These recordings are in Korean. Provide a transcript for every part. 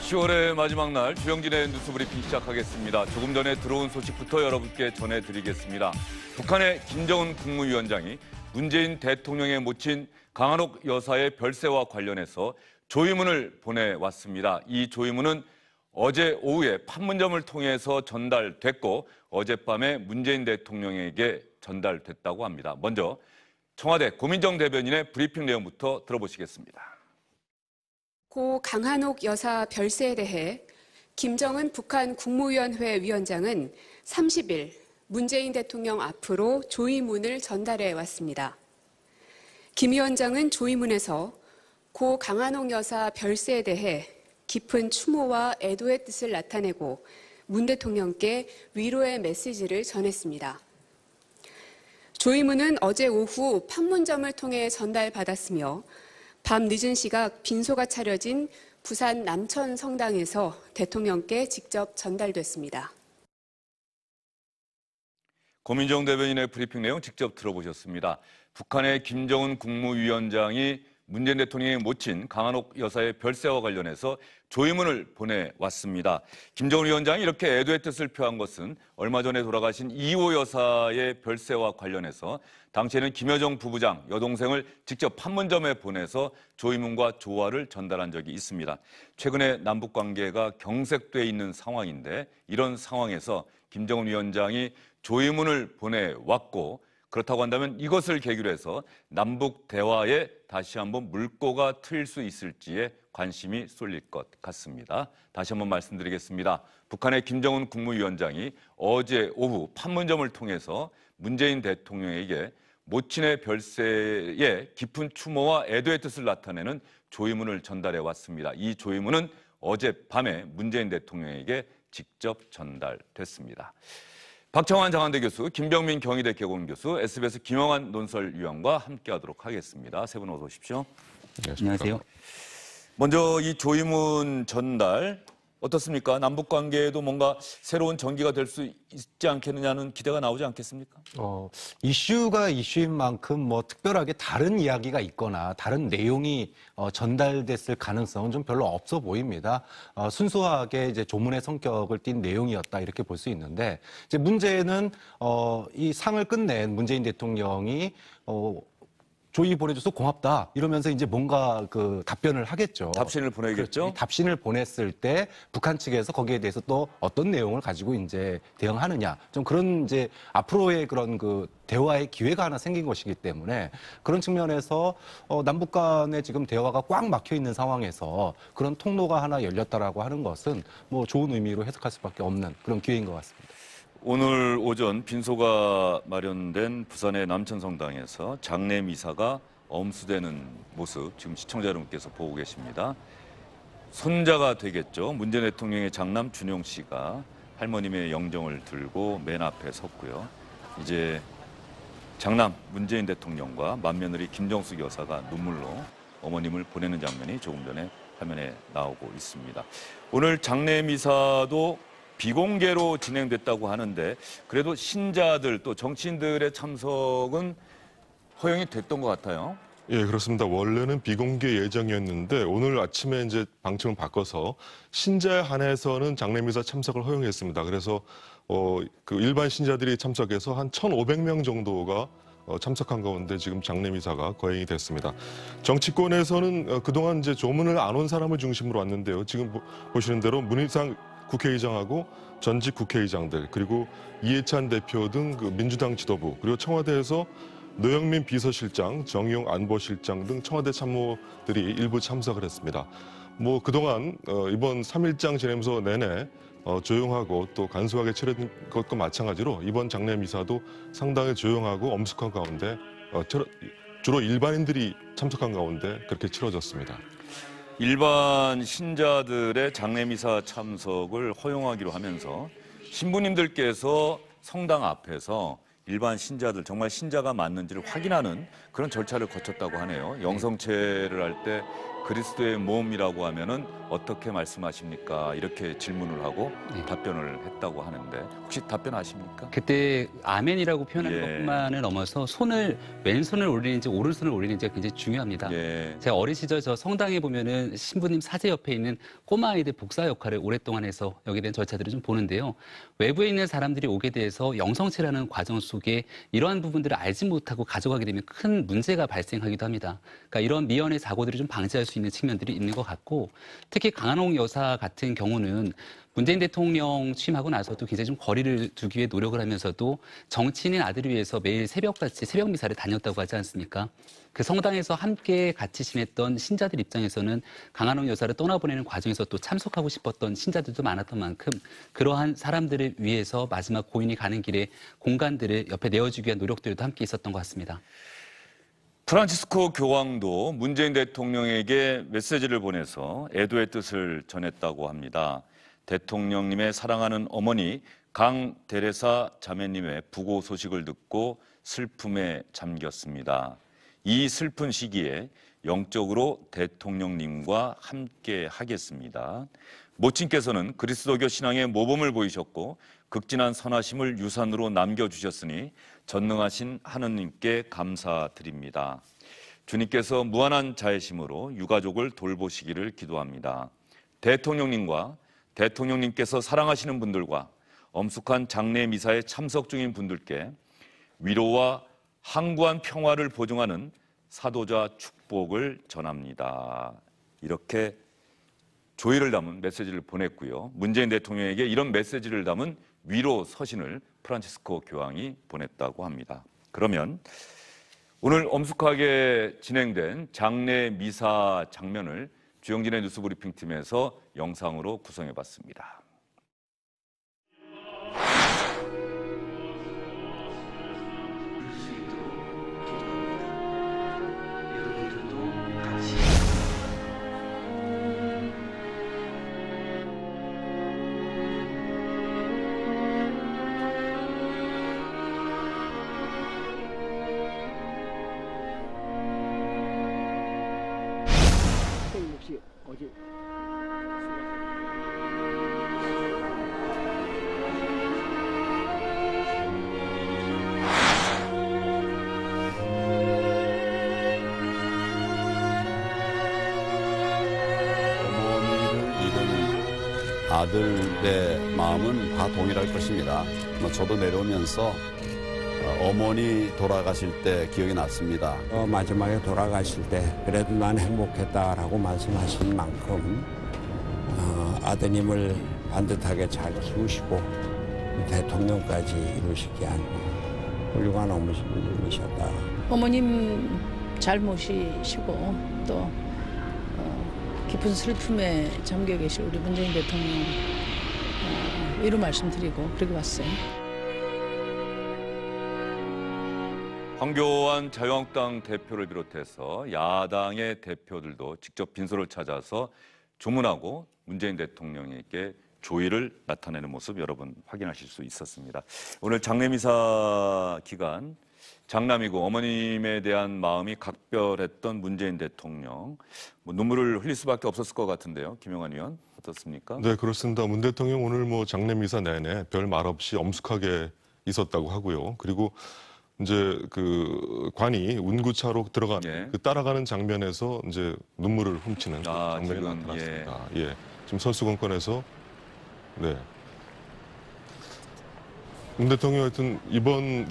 10월의 마지막 날 주영진의 뉴스 브리핑 시작하겠습니다. 조금 전에 들어온 소식부터 여러분께 전해드리겠습니다. 북한의 김정은 국무위원장이 문재인 대통령의 모친 강한옥 여사의 별세와 관련해서 조의문을 보내왔습니다. 이 조의문은 어제 오후에 판문점을 통해서 전달됐고 어젯밤에 문재인 대통령에게 전달됐다고 합니다. 먼저 청와대 고민정 대변인의 브리핑 내용부터 들어보시겠습니다. 고 강한옥 여사 별세에 대해 김정은 북한 국무위원회 위원장은 30일 문재인 대통령 앞으로 조의문을 전달해 왔습니다. 김 위원장은 조의문에서 고 강한옥 여사 별세에 대해 깊은 추모와 애도의 뜻을 나타내고 문 대통령께 위로의 메시지를 전했습니다. 조의문은 어제 오후 판문점을 통해 전달받았으며 밤 늦은 시각 빈소가 차려진 부산 남천 성당에서 대통령께 직접 전달됐습니다. 고민정 대변인의 브리핑 내용 직접 들어보셨습니다. 북한의 김정은 국무위원장이 문재인 대통령이 모친 강한옥 여사의 별세와 관련해서 조의문을 보내왔습니다. 김정은 위원장이 이렇게 애도의 뜻을 표한 것은 얼마 전에 돌아가신 이호 여사의 별세와 관련해서 당시에는 김여정 부부장 여동생을 직접 판문점에 보내서 조의문과 조화를 전달한 적이 있습니다. 최근에 남북 관계가 경색돼 있는 상황인데 이런 상황에서 김정은 위원장이 조의문을 보내왔고 그렇다고 한다면 이것을 계기로 해서 남북 대화에 다시 한번 물꼬가 트일 수 있을지에 관심이 쏠릴 것 같습니다. 다시 한번 말씀드리겠습니다. 북한의 김정은 국무위원장이 어제 오후 판문점을 통해서 문재인 대통령에게 모친의 별세에 깊은 추모와 애도의 뜻을 나타내는 조의문을 전달해 왔습니다. 이 조의문은 어젯밤에 문재인 대통령에게 직접 전달됐습니다. 박정환 장한대 교수, 김병민 경희대 개공 교수, SBS 김영환 논설위원과 함께하도록 하겠습니다. 세 분 어서 오십시오. 안녕하세요. 먼저 이 조의문 전달 어떻습니까? 남북 관계에도 뭔가 새로운 전기가 될 수 있지 않겠느냐는 기대가 나오지 않겠습니까? 이슈가 이슈인 만큼 뭐 특별하게 다른 이야기가 있거나 다른 내용이 전달됐을 가능성은 좀 별로 없어 보입니다. 순수하게 이제 조문의 성격을 띈 내용이었다 이렇게 볼 수 있는데 이제 문제는 이 상을 끝낸 문재인 대통령이 조의 보내줘서 고맙다 이러면서 이제 뭔가 그 답변을 하겠죠. 답신을 보내겠죠. 그렇죠. 답신을 보냈을 때 북한 측에서 거기에 대해서 또 어떤 내용을 가지고 이제 대응하느냐 좀 그런 이제 앞으로의 그런 그 대화의 기회가 하나 생긴 것이기 때문에 그런 측면에서 남북 간의 지금 대화가 꽉 막혀 있는 상황에서 그런 통로가 하나 열렸다라고 하는 것은 뭐 좋은 의미로 해석할 수밖에 없는 그런 기회인 것 같습니다. 오늘 오전 빈소가 마련된 부산의 남천성당에서 장례 미사가 엄수되는 모습 지금 시청자 여러분께서 보고 계십니다. 손자가 되겠죠. 문재인 대통령의 장남 준용 씨가 할머님의 영정을 들고 맨 앞에 섰고요. 이제 장남 문재인 대통령과 맏며느리 김정숙 여사가 눈물로 어머님을 보내는 장면이 조금 전에 화면에 나오고 있습니다. 오늘 장례 미사도 비공개로 진행됐다고 하는데 그래도 신자들 또 정치인들의 참석은 허용이 됐던 것 같아요. 예, 그렇습니다. 원래는 비공개 예정이었는데 오늘 아침에 이제 방침을 바꿔서 신자에 한해서는 장례미사 참석을 허용했습니다. 그래서 그 일반 신자들이 참석해서 한 1,500명 정도가 참석한 가운데 지금 장례미사가 거행이 됐습니다. 정치권에서는 그동안 이제 조문을 안 온 사람을 중심으로 왔는데요. 지금 보시는 대로 문희상 국회의장하고 전직 국회의장들 그리고 이해찬 대표 등 그 민주당 지도부 그리고 청와대에서 노영민 비서실장, 정의용 안보실장 등 청와대 참모들이 일부 참석을 했습니다. 뭐 그동안 이번 3일장 지내면서 내내 조용하고 또 간소하게 치러진 것과 마찬가지로 이번 장례 미사도 상당히 조용하고 엄숙한 가운데 주로 일반인들이 참석한 가운데 그렇게 치러졌습니다. 일반 신자들의 장례미사 참석을 허용하기로 하면서 신부님들께서 성당 앞에서 일반 신자들 정말 신자가 맞는지를 확인하는 그런 절차를 거쳤다고 하네요. 영성체를 할 때 그리스도의 몸이라고 하면은 어떻게 말씀하십니까? 이렇게 질문을 하고 답변을 했다고 하는데 혹시 답변하십니까? 그때 아멘이라고 표현하는 예. 것뿐만을 넘어서 왼손을 올리는지 오른손을 올리는지가 굉장히 중요합니다. 예. 제가 어린 시절 저 성당에 보면은 신부님 사제 옆에 있는 꼬마 아이들 복사 역할을 오랫동안 해서 여기에 대한 절차들을 좀 보는데요. 외부에 있는 사람들이 오게 돼서 영성체라는 과정 속에 이러한 부분들을 알지 못하고 가져가게 되면 큰 문제가 발생하기도 합니다. 그러니까 이런 미연의 사고들을 좀 방지할 수 있는 측면들이 있는 것 같고, 특히 강한옥 여사 같은 경우는 문재인 대통령 취임하고 나서도 굉장히 좀 거리를 두기 위해 노력을 하면서도 정치인인 아들을 위해서 매일 새벽같이 새벽 미사를 다녔다고 하지 않습니까? 그 성당에서 함께 같이 지냈던 신자들 입장에서는 강한옥 여사를 떠나보내는 과정에서 또 참석하고 싶었던 신자들도 많았던 만큼 그러한 사람들을 위해서 마지막 고인이 가는 길에 공간들을 옆에 내어주기 위한 노력들도 함께 있었던 것 같습니다. 프란치스코 교황도 문재인 대통령에게 메시지를 보내서 애도의 뜻을 전했다고 합니다. 대통령님의 사랑하는 어머니 강 데레사 자매님의 부고 소식을 듣고 슬픔에 잠겼습니다. 이 슬픈 시기에 영적으로 대통령님과 함께 하겠습니다. 모친께서는 그리스도교 신앙의 모범을 보이셨고 극진한 선하심을 유산으로 남겨주셨으니 전능하신 하느님께 감사드립니다. 주님께서 무한한 자애심으로 유가족을 돌보시기를 기도합니다. 대통령님과 대통령님께서 사랑하시는 분들과 엄숙한 장례 미사에 참석 중인 분들께 위로와 항구한 평화를 보증하는 사도자 축복을 전합니다. 이렇게 조의를 담은 메시지를 보냈고요. 문재인 대통령에게 이런 메시지를 담은 위로 서신을 프란치스코 교황이 보냈다고 합니다. 그러면 오늘 엄숙하게 진행된 장례 미사 장면을 주영진의 뉴스브리핑팀에서 영상으로 구성해봤습니다. 아들의 마음은 다 동일할 것입니다. 저도 내려오면서 어머니 돌아가실 때 기억이 났습니다. 마지막에 돌아가실 때 그래도 난 행복했다라고 말씀하신 만큼 아드님을 반듯하게 잘 키우시고 대통령까지 이루시게 한 훌륭한 어머님이셨다. 어머님 잘 모시시고 또 깊은 슬픔에 잠겨 계실 우리 문재인 대통령 위로 말씀드리고 그렇게 왔어요. 황교안 자유한국당 대표를 비롯해서 야당의 대표들도 직접 빈소를 찾아서 조문하고 문재인 대통령에게 조의를 나타내는 모습 여러분 확인하실 수 있었습니다. 오늘 장례미사 기간 장남이고 어머님에 대한 마음이 각별했던 문재인 대통령, 눈물을 흘릴 수밖에 없었을 것 같은데요. 김영환 의원 어떻습니까? 네, 그렇습니다. 문 대통령 오늘 장례 미사 내내 별 말 없이 엄숙하게 있었다고 하고요. 그리고 이제 그 관이 운구차로 들어가는 예. 그 따라가는 장면에서 이제 눈물을 훔치는 장면이 지금, 나타났습니다. 예. 지금 서수건권에서 네. 문 대통령 하여튼 이번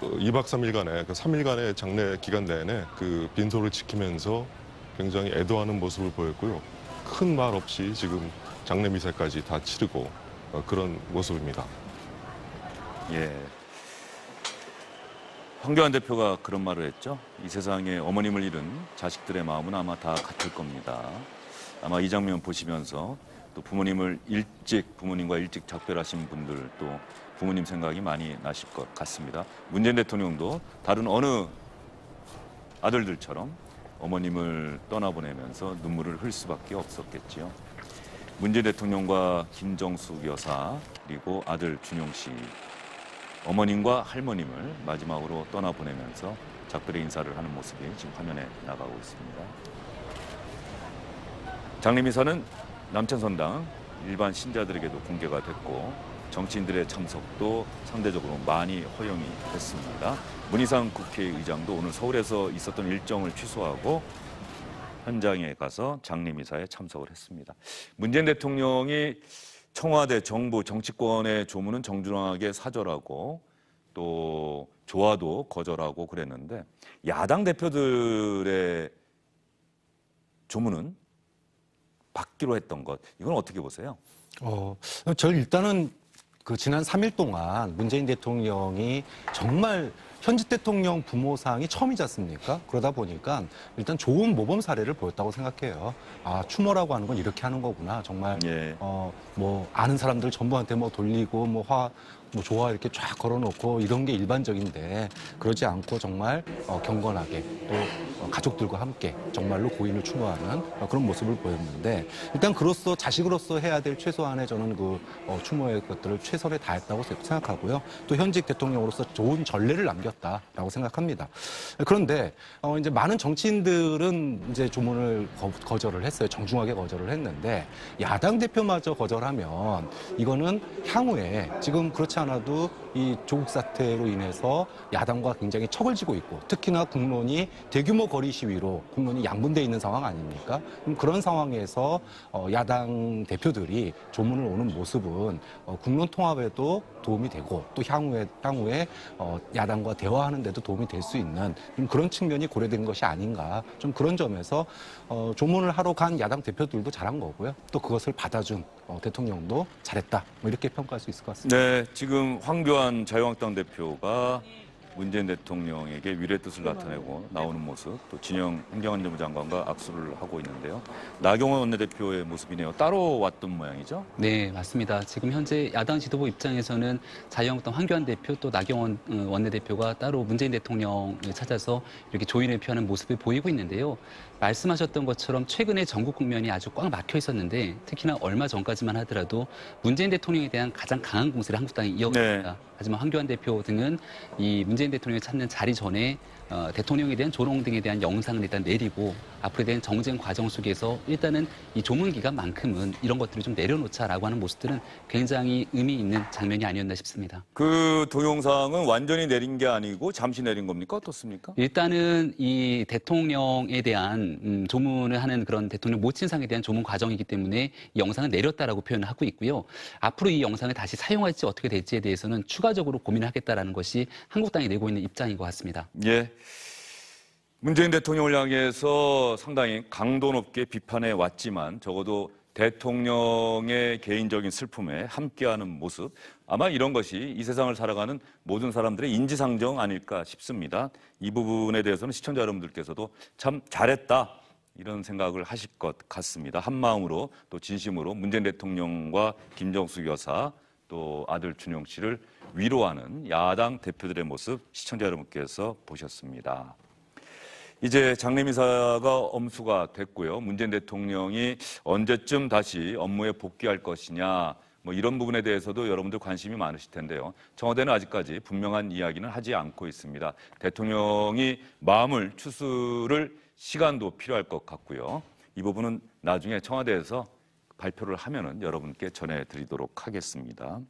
2박 3일간의 3일간의 장례 기간 내내 그 빈소를 지키면서 굉장히 애도하는 모습을 보였고요. 큰 말 없이 지금 장례 미사까지 다 치르고 그런 모습입니다. 예. 황교안 대표가 그런 말을 했죠. 이 세상에 어머님을 잃은 자식들의 마음은 아마 다 같을 겁니다. 아마 이 장면 보시면서 또 부모님과 일찍 작별하신 분들 또 부모님 생각이 많이 나실 것 같습니다. 문재인 대통령도 다른 어느 아들들처럼 어머님을 떠나보내면서 눈물을 흘릴 수밖에 없었겠지요. 문재인 대통령과 김정숙 여사 그리고 아들 준용 씨 어머님과 할머님을 마지막으로 떠나보내면서 작별의 인사를 하는 모습이 지금 화면에 나가고 있습니다. 장례미사는 남천성당 일반 신자들에게도 공개가 됐고 정치인들의 참석도 상대적으로 많이 허용이 됐습니다. 문희상 국회의장도 오늘 서울에서 있었던 일정을 취소하고 현장에 가서 장례미사에 참석을 했습니다. 문재인 대통령이 청와대, 정부, 정치권의 조문은 정중하게 사절하고 또 조화도 거절하고 그랬는데 야당 대표들의 조문은 받기로 했던 것, 이건 어떻게 보세요? 저 일단은 그 지난 3일 동안 문재인 대통령이 정말 현직 대통령 부모상이 처음이지 않습니까? 그러다 보니까 일단 좋은 모범 사례를 보였다고 생각해요. 아, 추모라고 하는 건 이렇게 하는 거구나. 정말 예. 뭐 아는 사람들 전부한테 뭐 돌리고 뭐 조화 이렇게 쫙 걸어놓고 이런 게 일반적인데 그러지 않고 정말 경건하게 또 가족들과 함께 정말로 고인을 추모하는 그런 모습을 보였는데 일단 그로서 자식으로서 해야 될 최소한의 저는 그 추모의 것들을 최선에 다했다고 생각하고요. 또 현직 대통령으로서 좋은 전례를 남겼다라고 생각합니다. 그런데 이제 많은 정치인들은 이제 조문을 거절을 했어요. 정중하게 거절을 했는데 야당 대표마저 거절하면 이거는 향후에 지금 그렇지 않아도 이 조국 사태로 인해서 야당과 굉장히 척을 지고 있고 특히나 국론이 대규모 거리 시위로 국론이 양분돼 있는 상황 아닙니까? 그런 상황에서 야당 대표들이 조문을 오는 모습은 국론 통합에도 도움이 되고 또 향후에 야당과 대화하는 데도 도움이 될 수 있는 그런 측면이 고려된 것이 아닌가 좀 그런 점에서 조문을 하러 간 야당 대표들도 잘한 거고요. 또 그것을 받아준 대통령도 잘했다. 뭐 이렇게 평가할 수 있을 것 같습니다. 네, 지금 황교안 자유한국당 대표가 문재인 대통령에게 위로의 뜻을 나타내고 나오는 모습, 또 진영 행정안전부 장관과 악수를 하고 있는데요. 나경원 원내대표의 모습이네요. 따로 왔던 모양이죠? 네, 맞습니다. 지금 현재 야당 지도부 입장에서는 자유한국당 황교안 대표 또 나경원 원내대표가 따로 문재인 대통령을 찾아서 이렇게 조인을 표하는 모습을 보이고 있는데요. 말씀하셨던 것처럼 최근에 전국 국면이 아주 꽉 막혀 있었는데 특히나 얼마 전까지만 하더라도 문재인 대통령에 대한 가장 강한 공세를 한국당이 이어갔습니다. 네. 하지만 황교안 대표 등은 이 문재인 대통령을 찾는 자리 전에 대통령에 대한 조롱 등에 대한 영상을 일단 내리고 앞으로에 대한 정쟁 과정 속에서 일단은 이 조문 기간만큼은 이런 것들을 좀 내려놓자라고 하는 모습들은 굉장히 의미 있는 장면이 아니었나 싶습니다. 그 동영상은 완전히 내린 게 아니고 잠시 내린 겁니까? 어떻습니까? 일단은 이 대통령에 대한 조문을 하는 그런 대통령 모친상에 대한 조문 과정이기 때문에 이 영상을 내렸다라고 표현을 하고 있고요. 앞으로 이 영상을 다시 사용할지 어떻게 될지에 대해서는 추가적으로 고민을 하겠다라는 것이 한국당이 내고 있는 입장인 것 같습니다. 예. 문재인 대통령을 향해서 상당히 강도 높게 비판해 왔지만 적어도 대통령의 개인적인 슬픔에 함께하는 모습, 아마 이런 것이 이 세상을 살아가는 모든 사람들의 인지상정 아닐까 싶습니다. 이 부분에 대해서는 시청자 여러분들께서도 참 잘했다 이런 생각을 하실 것 같습니다. 한마음으로 또 진심으로 문재인 대통령과 김정숙 여사 또 아들 준용 씨를 위로하는 야당 대표들의 모습 시청자 여러분께서 보셨습니다. 이제 장례미사가 엄수가 됐고요. 문재인 대통령이 언제쯤 다시 업무에 복귀할 것이냐 뭐 이런 부분에 대해서도 여러분들 관심이 많으실 텐데요. 청와대는 아직까지 분명한 이야기는 하지 않고 있습니다. 대통령이 마음을 추스를 시간도 필요할 것 같고요. 이 부분은 나중에 청와대에서 발표를 하면은 여러분께 전해드리도록 하겠습니다.